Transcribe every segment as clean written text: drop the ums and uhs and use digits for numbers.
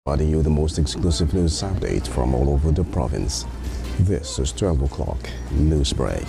providing you the most exclusive news updates from all over the province. This is 12 o'clock Newsbreak.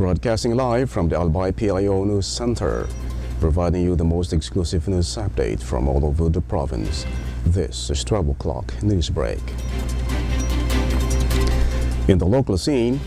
Broadcasting live from the Albay PIO News Center, providing you the most exclusive news update from all over the province. This is 12 o'clock Newsbreak. In the local scene,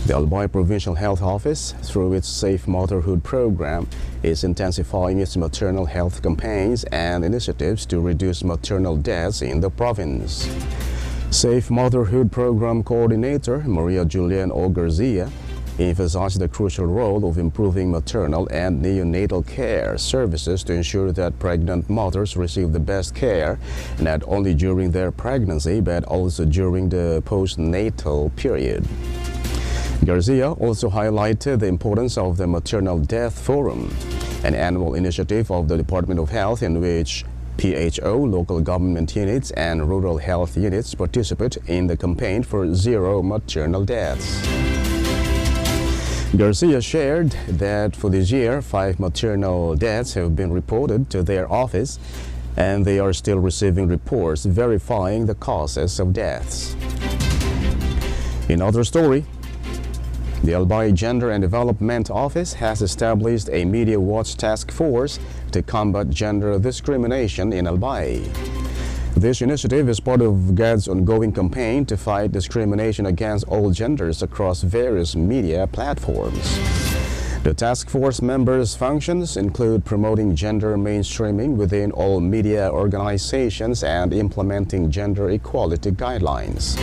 the Albay Provincial Health Office, through its Safe Motherhood program, is intensifying its maternal health campaigns and initiatives to reduce maternal deaths in the province. Safe Motherhood Program Coordinator Maria Julian O. Garcia emphasized the crucial role of improving maternal and neonatal care services to ensure that pregnant mothers receive the best care, not only during their pregnancy but also during the postnatal period. Garcia also highlighted the importance of the Maternal Death Forum, an annual initiative of the Department of Health in which PHO, local government units, and rural health units participate in the campaign for zero maternal deaths. Garcia shared that for this year, 5 maternal deaths have been reported to their office, and they are still receiving reports verifying the causes of deaths. In other story, the Albay Gender and Development Office has established a Media Watch task force to combat gender discrimination in Albay. This initiative is part of GAD's ongoing campaign to fight discrimination against all genders across various media platforms. The task force members' functions include promoting gender mainstreaming within all media organizations and implementing gender equality guidelines.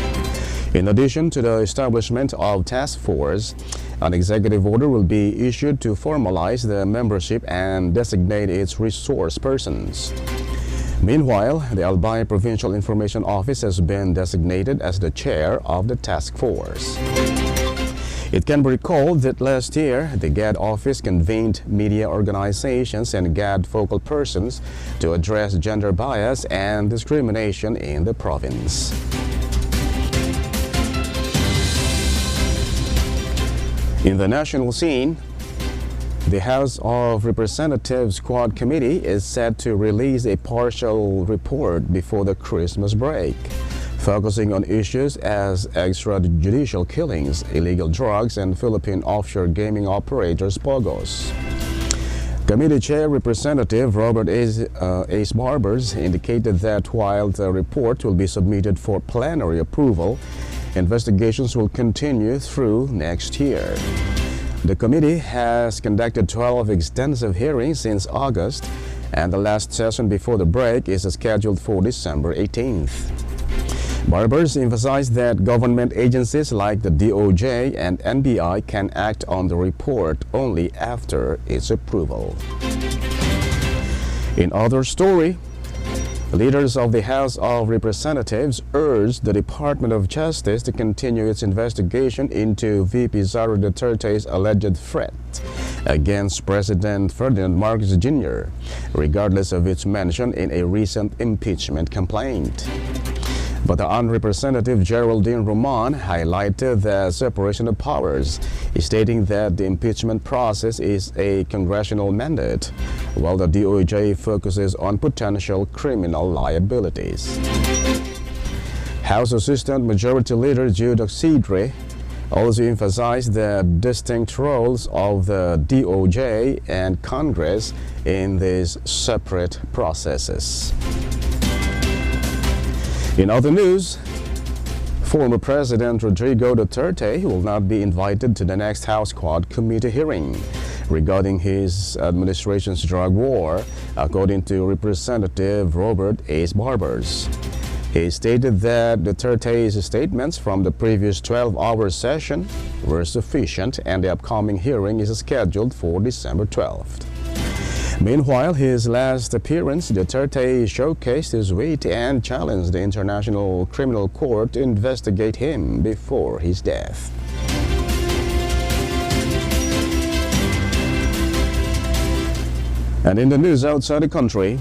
In addition to the establishment of task force, an executive order will be issued to formalize the membership and designate its resource persons. Meanwhile, the Albay Provincial Information Office has been designated as the chair of the task force. It can be recalled that last year, the GAD office convened media organizations and GAD focal persons to address gender bias and discrimination in the province. In the national scene, the House of Representatives Quad Committee is set to release a partial report before the Christmas break, focusing on issues as extrajudicial killings, illegal drugs, and Philippine offshore gaming operators POGOs. Committee Chair Representative Robert Ace Barbers indicated that while the report will be submitted for plenary approval, investigations will continue through next year. The committee has conducted 12 extensive hearings since August, and the last session before the break is scheduled for December 18th. Barbers emphasized that government agencies like the DOJ and NBI can act on the report only after its approval. In other story, leaders of the House of Representatives urged the Department of Justice to continue its investigation into VP Sara Duterte's alleged threat against President Ferdinand Marcos Jr., regardless of its mention in a recent impeachment complaint. But the Representative Geraldine Roman highlighted the separation of powers, stating that the impeachment process is a congressional mandate, while the DOJ focuses on potential criminal liabilities. House Assistant Majority Leader Jude Oxidre also emphasized the distinct roles of the DOJ and Congress in these separate processes. In other news, former President Rodrigo Duterte will not be invited to the next House Quad Committee hearing regarding his administration's drug war, according to Representative Robert Ace Barbers. He stated that Duterte's statements from the previous 12-hour session were sufficient and the upcoming hearing is scheduled for December 12th. Meanwhile, his last appearance, Duterte showcased his wit and challenged the International Criminal Court to investigate him before his death. And in the news outside the country,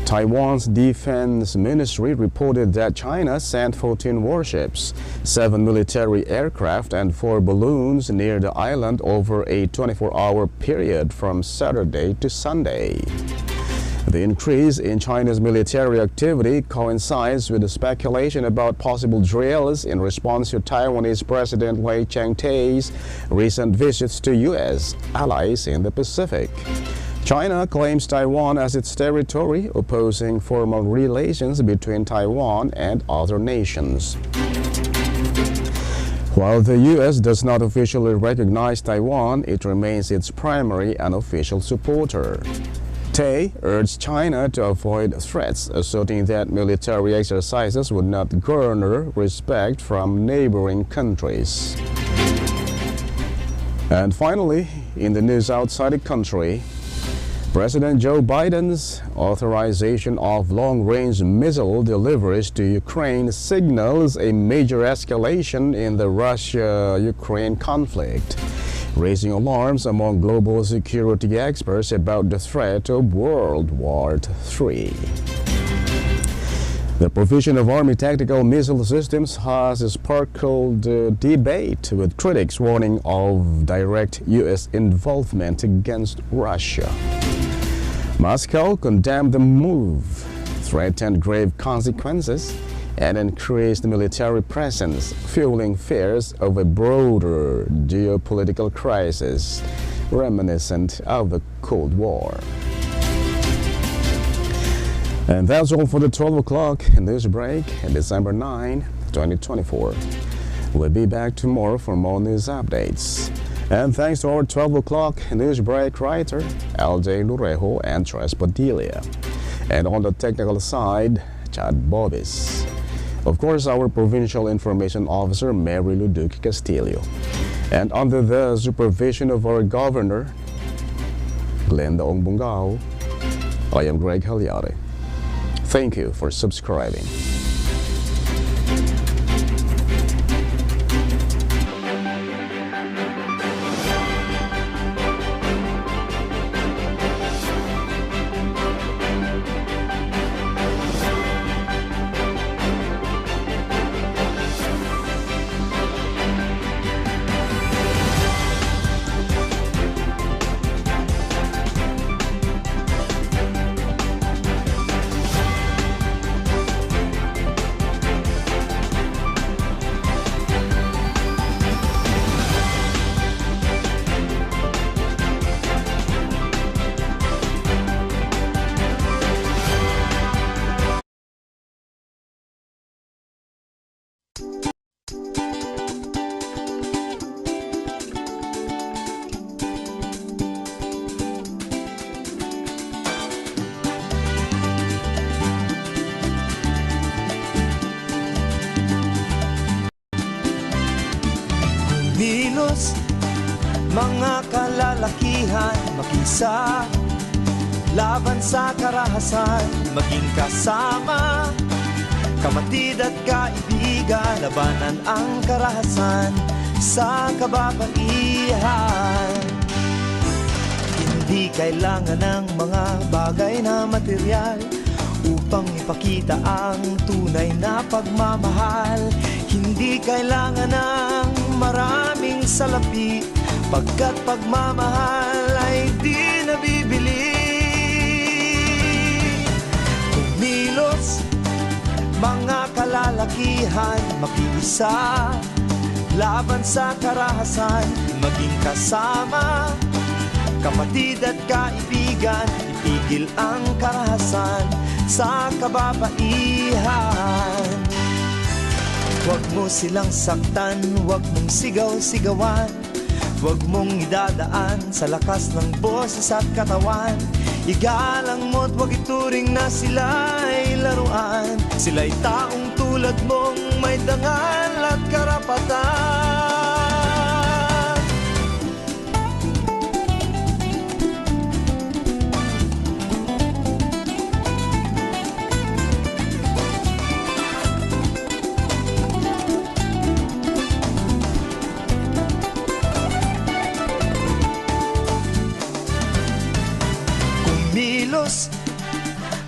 Taiwan's Defense Ministry reported that China sent 14 warships, 7 military aircraft, and 4 balloons near the island over a 24-hour period from Saturday to Sunday. The increase in China's military activity coincides with the speculation about possible drills in response to Taiwanese President Lai Ching-te's recent visits to U.S. allies in the Pacific. China claims Taiwan as its territory, opposing formal relations between Taiwan and other nations. While the U.S. does not officially recognize Taiwan, it remains its primary unofficial supporter. Tay urged China to avoid threats, asserting that military exercises would not garner respect from neighboring countries. And finally, in the news outside the country, President Joe Biden's authorization of long-range missile deliveries to Ukraine signals a major escalation in the Russia-Ukraine conflict, raising alarms among global security experts about the threat of World War III. The provision of Army tactical missile systems has sparked debate, with critics warning of direct U.S. involvement against Russia. Moscow condemned the move, threatened grave consequences, and increased military presence, fueling fears of a broader geopolitical crisis reminiscent of the Cold War. And that's all for the 12 o'clock news break on December 9, 2024. We'll be back tomorrow for more news updates. And thanks to our 12 o'clock news break writer, Albay PIO and Padilla. And on the technical side, Chad Bobis. Of course, our Provincial Information Officer, Mary Luduc Castillo. And under the supervision of our Governor, Glenda Ongbungao, I am Greg Hallare. Thank you for subscribing. Kilos, mga kalalakihan, makisa, laban sa karahasan, maging kasama, kapatid at kaibigan, labanan ang karahasan sa kababaihan. Hindi kailangan ng mga bagay na material upang ipakita ang tunay na pagmamahal. Hindi kailangan ng maraming salapi, pagkat pagmamahal ay di nabibili. Kumilos, mga kalalakihan, makiisa, laban sa karahasan, maging kasama, kapatid at kaibigan, ipigil ang karahasan sa kababaihan. Huwag mo silang saktan, huwag mong sigaw-sigawan, huwag mong idadaan sa lakas ng boses at katawan. Igalang mo't huwag ituring na sila'y laruan, sila'y taong tulad mong may dangal at karapatan.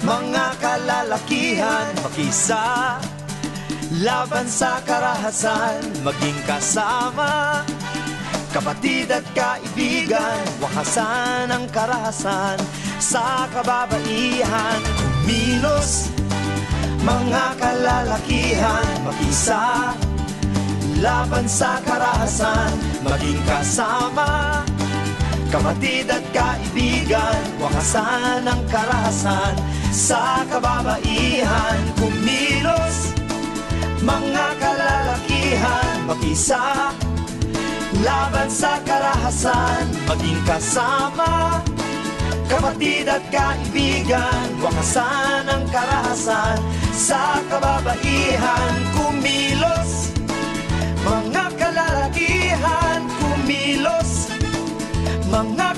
Mga kalalakihan, makisa, laban sa karahasan, maging kasama, kapatid at kaibigan, wakasan ang karahasan sa kababaihan. Kumilos, mga kalalakihan, mag-isa laban sa karahasan, maging kasama, kapatid at kaibigan, wakasan ang karahasan sa kababaihan. Kumilos, mga kalalakihan, mag-isa laban sa karahasan, maging kasama, kapatid at kaibigan, wakasan ang karahasan sa kababaihan. Kumilos, mga kalalakihan, kumilos, mga